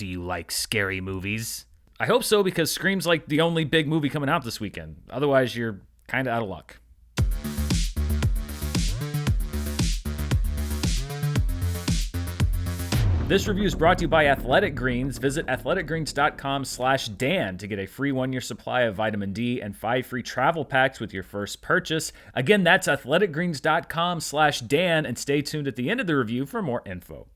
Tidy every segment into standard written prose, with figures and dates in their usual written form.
Do you like scary movies? I hope so, because Scream's like the only big movie coming out this weekend. Otherwise, you're kind of out of luck. This review is brought to you by Athletic Greens. Visit athleticgreens.com/Dan to get a free 1-year supply of vitamin D and 5 free travel packs with your first purchase. Again, that's athleticgreens.com/Dan, and stay tuned at the end of the review for more info.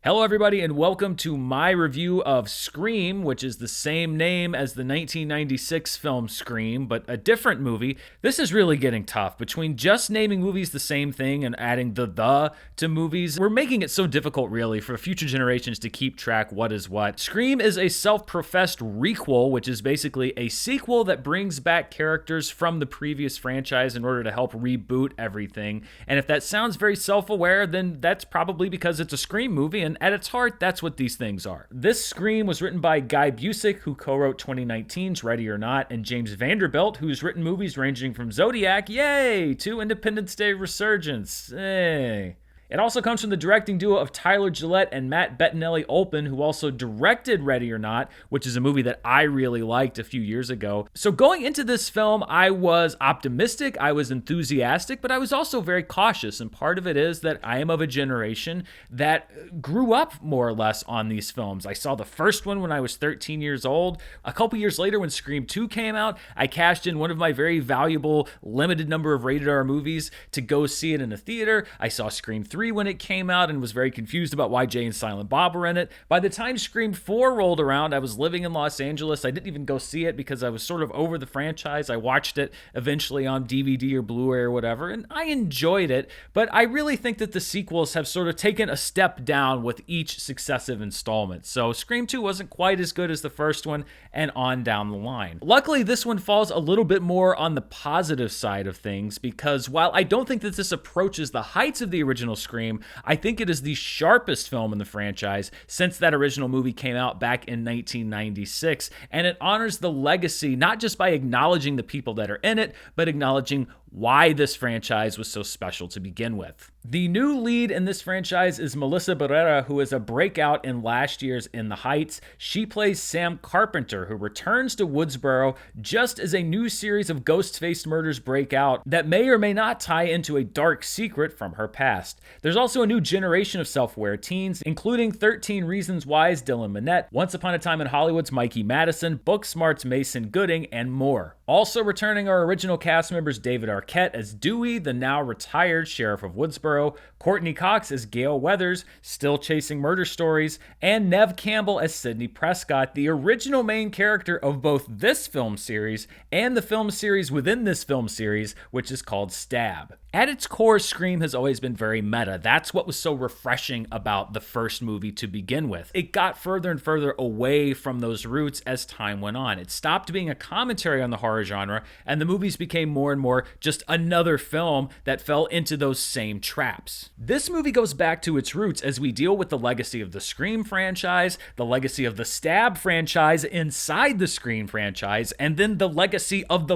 Hello, everybody, and welcome to my review of Scream, which is the same name as the 1996 film Scream, but a different movie. This is really getting tough. Between just naming movies the same thing and adding the to movies, we're making it so difficult, really, for future generations to keep track what is what. Scream is a self-professed requel, which is basically a sequel that brings back characters from the previous franchise in order to help reboot everything. And if that sounds very self-aware, then that's probably because it's a Scream movie, and at its heart, that's what these things are. This Scream was written by Guy Busick, who co-wrote 2019's Ready or Not, and James Vanderbilt, who's written movies ranging from Zodiac, yay, to Independence Day Resurgence, hey. It also comes from the directing duo of Tyler Gillette and Matt Bettinelli-Olpin, who also directed Ready or Not, which is a movie that I really liked a few years ago. So going into this film, I was optimistic, I was enthusiastic, but I was also very cautious. And part of it is that I am of a generation that grew up more or less on these films. I saw the first one when I was 13 years old. A couple years later, when Scream 2 came out, I cashed in one of my very valuable limited number of rated R movies to go see it in a theater. I saw Scream 3 when it came out and was very confused about why Jay and Silent Bob were in it. By the time Scream 4 rolled around, I was living in Los Angeles. I didn't even go see it because I was sort of over the franchise. I watched it eventually on DVD or Blu-ray or whatever, and I enjoyed it, but I really think that the sequels have sort of taken a step down with each successive installment. So Scream 2 wasn't quite as good as the first one, and on down the line. Luckily, this one falls a little bit more on the positive side of things, because while I don't think that this approaches the heights of the original Scream, I think it is the sharpest film in the franchise since that original movie came out back in 1996, and it honors the legacy not just by acknowledging the people that are in it, but acknowledging why this franchise was so special to begin with. The new lead in this franchise is Melissa Barrera, who is a breakout in last year's In the Heights. She plays Sam Carpenter, who returns to Woodsboro just as a new series of Ghostface murders break out that may or may not tie into a dark secret from her past. There's also a new generation of self-aware teens, including 13 Reasons Why's Dylan Minnette, Once Upon a Time in Hollywood's Mikey Madison, Booksmart's Mason Gooding, and more. Also returning are original cast members David Arquette as Dewey, the now retired sheriff of Woodsboro, Courtney Cox as Gail Weathers, still chasing murder stories, and Neve Campbell as Sidney Prescott, the original main character of both this film series and the film series within this film series, which is called Stab. At its core, Scream has always been very meta. That's what was so refreshing about the first movie to begin with. It got further and further away from those roots as time went on. It stopped being a commentary on the horror genre, and the movies became more and more just another film that fell into those same traps. This movie goes back to its roots as we deal with the legacy of the Scream franchise, the legacy of the Stab franchise inside the Scream franchise, and then the legacy of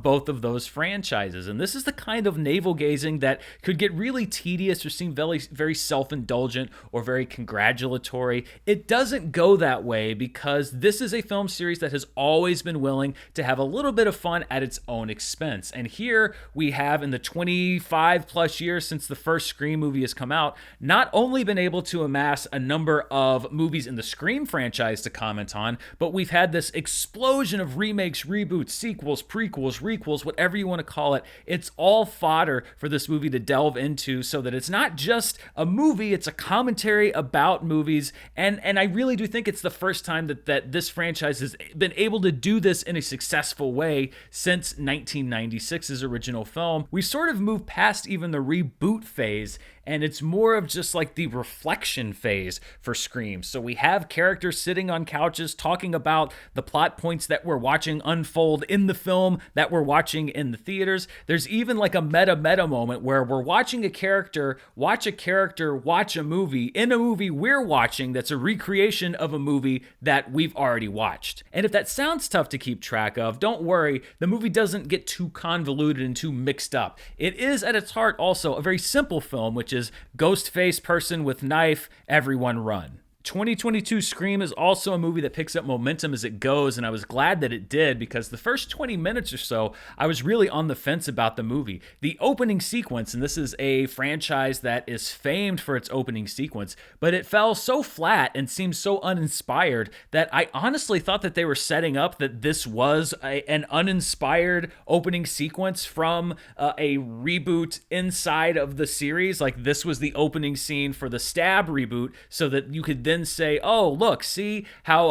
both of those franchises. And this is the kind of navel-gazing that could get really tedious or seem very, very self-indulgent or very congratulatory. It doesn't go that way because this is a film series that has always been willing to have a little bit of fun at its own expense. And here we have, in the 25 plus years since the first Scream movie has come out, not only been able to amass a number of movies in the Scream franchise to comment on, but we've had this explosion of remakes, reboots, sequels, prequels, requels, whatever you want to call it. It's all fodder for this movie to delve into, so that it's not just a movie, it's a commentary about movies. And I really do think it's the first time that this franchise has been able to do this in a successful way since 1996's original film. We've sort of moved past even the reboot phase, and it's more of just like the reflection phase for Scream. So we have characters sitting on couches talking about the plot points that we're watching unfold in the film that we're watching in the theaters. There's even like a meta moment where we're watching a character watch a movie in a movie we're watching that's a recreation of a movie that we've already watched. And if that sounds tough to keep track of, don't worry, the movie doesn't get too convoluted and too mixed up. It is at its heart also a very simple film, which is Ghostface, person with knife, everyone run. 2022 Scream is also a movie that picks up momentum as it goes, and I was glad that it did because the first 20 minutes or so, I was really on the fence about the movie. The opening sequence, and this is a franchise that is famed for its opening sequence, but it fell so flat and seemed so uninspired that I honestly thought that they were setting up that this was an uninspired opening sequence from a reboot inside of the series. Like, this was the opening scene for the Stab reboot, so that you could then say, oh, look, see how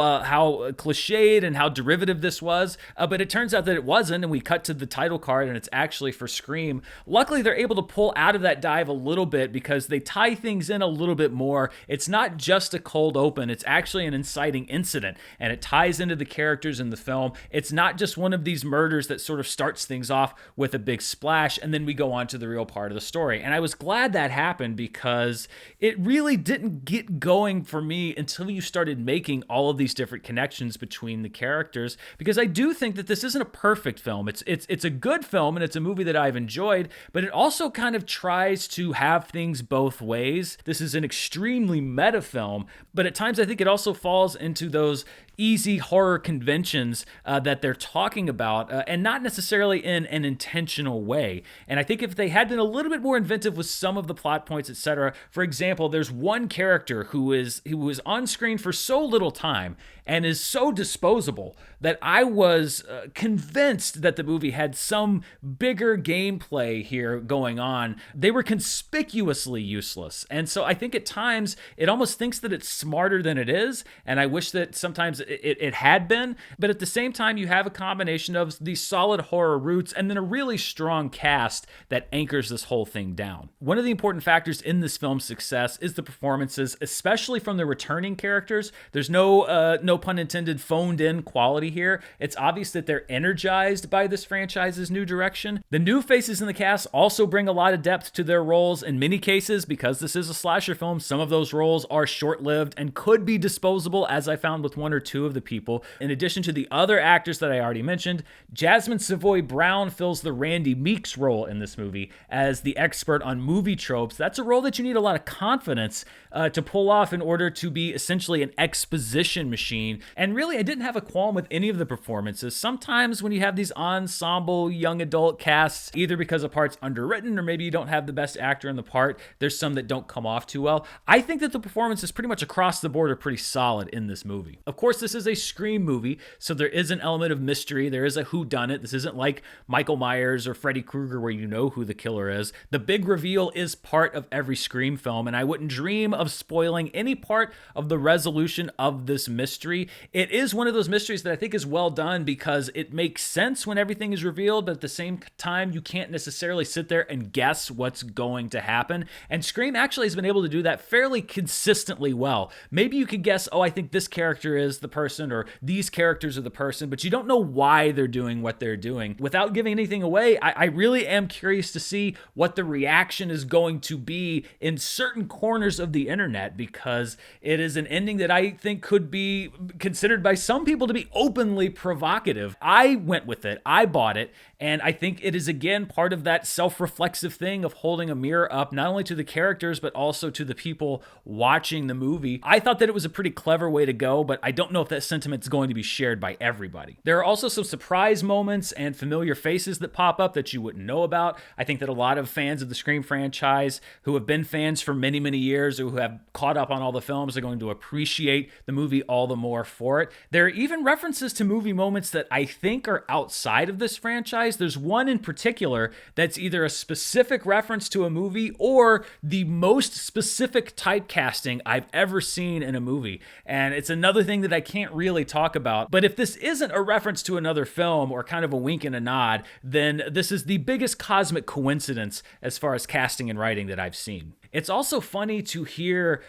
cliched and how derivative this was. But it turns out that it wasn't, and we cut to the title card, and it's actually for Scream. Luckily, they're able to pull out of that dive a little bit because they tie things in a little bit more. It's not just a cold open. It's actually an inciting incident, and it ties into the characters in the film. It's not just one of these murders that sort of starts things off with a big splash, and then we go on to the real part of the story. And I was glad that happened because it really didn't get going for me until you started making all of these different connections between the characters, because I do think that this isn't a perfect film. It's a good film, and it's a movie that I've enjoyed, but it also kind of tries to have things both ways. This is an extremely meta film, but at times I think it also falls into those easy horror conventions that they're talking about, and not necessarily in an intentional way. And I think if they had been a little bit more inventive with some of the plot points, etc. For example, there's one character who is on screen for so little time and is so disposable that I was convinced that the movie had some bigger gameplay here going on. They were conspicuously useless. And so I think at times it almost thinks that it's smarter than it is, and I wish that sometimes it had been. But at the same time, you have a combination of these solid horror roots and then a really strong cast that anchors this whole thing down. One of the important factors in this film's success is the performances, especially from the returning characters. There's no pun intended, phoned in quality here. It's obvious that they're energized by this franchise's new direction. The new faces in the cast also bring a lot of depth to their roles. In many cases, because this is a slasher film, some of those roles are short-lived and could be disposable, as I found with one or two of the people. In addition to the other actors that I already mentioned, Jasmine Savoy Brown fills the Randy Meeks role in this movie as the expert on movie tropes. That's a role that you need a lot of confidence to pull off in order to be essentially an exposition machine. And really, I didn't have a qualm with any of the performances. Sometimes when you have these ensemble young adult casts, either because a part's underwritten or maybe you don't have the best actor in the part, there's some that don't come off too well. I think that the performances pretty much across the board are pretty solid in this movie. Of course, this is a Scream movie, so there is an element of mystery. There is a whodunit. This isn't like Michael Myers or Freddy Krueger where you know who the killer is. The big reveal is part of every Scream film, and I wouldn't dream of spoiling any part of the resolution of this mystery. It is one of those mysteries that I think is well done because it makes sense when everything is revealed, but at the same time, you can't necessarily sit there and guess what's going to happen. And Scream actually has been able to do that fairly consistently well. Maybe you could guess, oh, I think this character is the person, or these characters are the person, but you don't know why they're doing what they're doing. Without giving anything away, I really am curious to see what the reaction is going to be in certain corners of the internet, because it is an ending that I think could be considered by some people to be openly provocative. I went with it. I bought it. And I think it is, again, part of that self-reflexive thing of holding a mirror up, not only to the characters, but also to the people watching the movie. I thought that it was a pretty clever way to go, but I don't know if that sentiment is going to be shared by everybody. There are also some surprise moments and familiar faces that pop up that you wouldn't know about. I think that a lot of fans of the Scream franchise who have been fans for many, many years, or who have caught up on all the films, are going to appreciate the movie all the more for it. There are even references to movie moments that I think are outside of this franchise. There's one in particular that's either a specific reference to a movie or the most specific typecasting I've ever seen in a movie. And it's another thing that I can't really talk about. But if this isn't a reference to another film or kind of a wink and a nod, then this is the biggest cosmic coincidence as far as casting and writing that I've seen. It's also funny to hear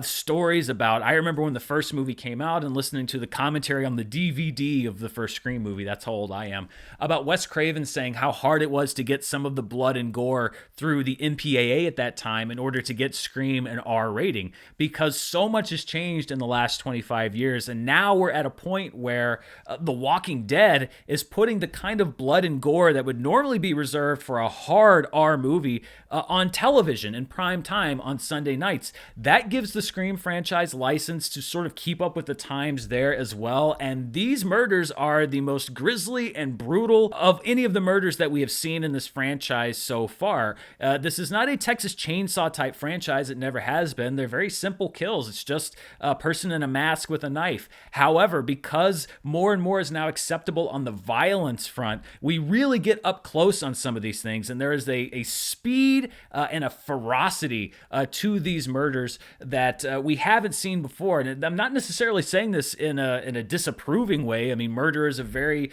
stories about, I remember when the first movie came out and listening to the commentary on the DVD of the first Scream movie, that's how old I am, about Wes Craven saying how hard it was to get some of the blood and gore through the MPAA at that time in order to get Scream an R rating, because so much has changed in the last 25 years. And now we're at a point where The Walking Dead is putting the kind of blood and gore that would normally be reserved for a hard R movie on television in prime time. time on Sunday nights. That gives the Scream franchise license to sort of keep up with the times there as well. And these murders are the most grisly and brutal of any of the murders that we have seen in this franchise so far. This is not a Texas Chainsaw type franchise. It never has been. They're very simple kills. It's just a person in a mask with a knife. However, because more and more is now acceptable on the violence front, we really get up close on some of these things. And there is a speed and a ferocity to these murders that we haven't seen before. And I'm not necessarily saying this in a disapproving way. I mean, murder is a very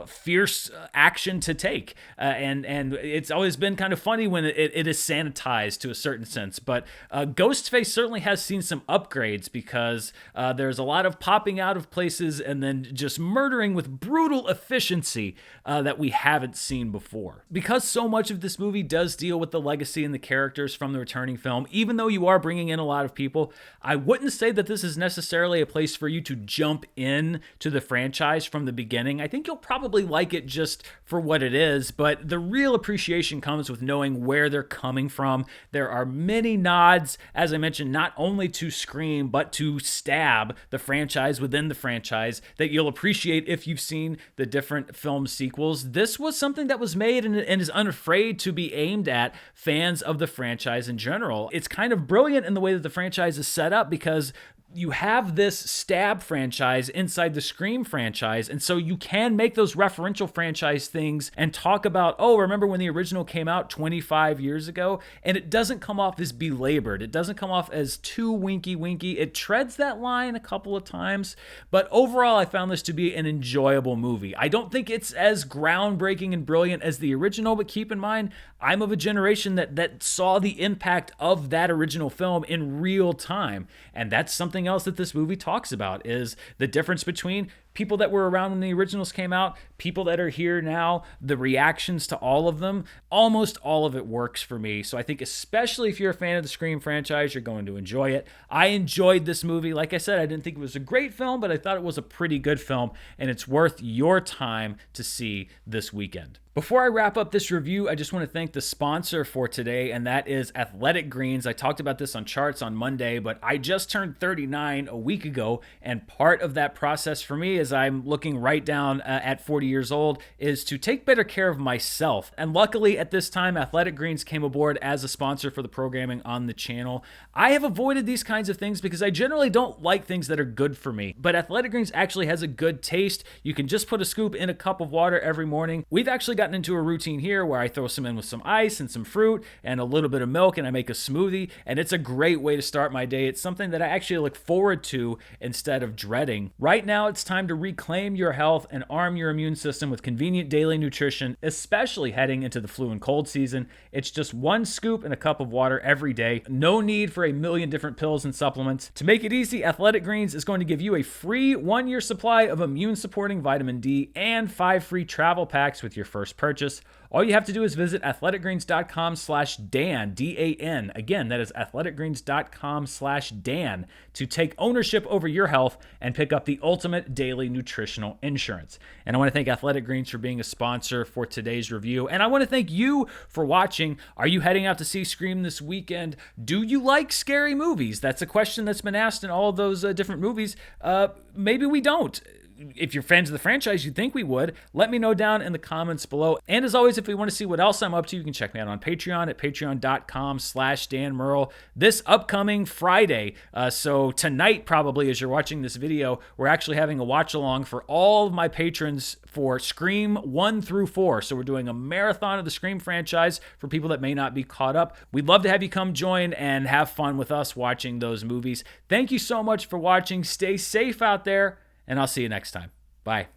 fierce action to take. And it's always been kind of funny when it is sanitized to a certain sense. But Ghostface certainly has seen some upgrades because there's a lot of popping out of places and then just murdering with brutal efficiency that we haven't seen before. Because so much of this movie does deal with the legacy and the characters from the returning film, even though you are bringing in a lot of people, I wouldn't say that this is necessarily a place for you to jump in to the franchise from the beginning. I think you'll probably like it just for what it is, but the real appreciation comes with knowing where they're coming from. There are many nods, as I mentioned, not only to Scream, but to Stab, the franchise within the franchise, that you'll appreciate if you've seen the different film sequels. This was something that was made and is unafraid to be aimed at fans of the franchise in general. It's kind of brilliant in the way that the franchise is set up because you have this Stab franchise inside the Scream franchise, and so you can make those referential franchise things and talk about, oh, remember when the original came out 25 years ago? And it doesn't come off as belabored. It doesn't come off as too winky-winky. It treads that line a couple of times, but overall, I found this to be an enjoyable movie. I don't think it's as groundbreaking and brilliant as the original, but keep in mind, I'm of a generation that saw the impact of that original film in real time, and that's something else that this movie talks about is the difference between people that were around when the originals came out, people that are here now, the reactions to all of them. Almost all of it works for me. So I think especially if you're a fan of the Scream franchise, you're going to enjoy it. I enjoyed this movie. Like I said, I didn't think it was a great film, but I thought it was a pretty good film, and it's worth your time to see this weekend. Before I wrap up this review, I just want to thank the sponsor for today, and that is Athletic Greens. I talked about this on Charts on Monday, but I just turned 39 a week ago, and part of that process for me, as I'm looking right down at 40 years old, is to take better care of myself. And luckily, at this time, Athletic Greens came aboard as a sponsor for the programming on the channel. I have avoided these kinds of things because I generally don't like things that are good for me, but Athletic Greens actually has a good taste. You can just put a scoop in a cup of water every morning. We've actually gotten into a routine here where I throw some in with some ice and some fruit and a little bit of milk, and I make a smoothie, and it's a great way to start my day. It's something that I actually look forward to instead of dreading. Right now, it's time to reclaim your health and arm your immune system with convenient daily nutrition, especially heading into the flu and cold season. It's just one scoop in a cup of water every day. No need for a million different pills and supplements. To make it easy, Athletic Greens is going to give you a free 1-year supply of immune-supporting vitamin D and 5 free travel packs with your first purchase. All you have to do is visit athleticgreens.com/Dan, D-A-N. Again, that is athleticgreens.com/Dan to take ownership over your health and pick up the ultimate daily nutritional insurance. And I want to thank Athletic Greens for being a sponsor for today's review. And I want to thank you for watching. Are you heading out to see Scream this weekend? Do you like scary movies? That's a question that's been asked in all of those different movies. Maybe we don't. If you're fans of the franchise, you'd think we would. Let me know down in the comments below. And as always, if you want to see what else I'm up to, you can check me out on Patreon at patreon.com/Dan Murrell this upcoming Friday. So tonight, probably, as you're watching this video, we're actually having a watch along for all of my patrons for Scream 1 through 4. So we're doing a marathon of the Scream franchise for people that may not be caught up. We'd love to have you come join and have fun with us watching those movies. Thank you so much for watching. Stay safe out there, and I'll see you next time. Bye.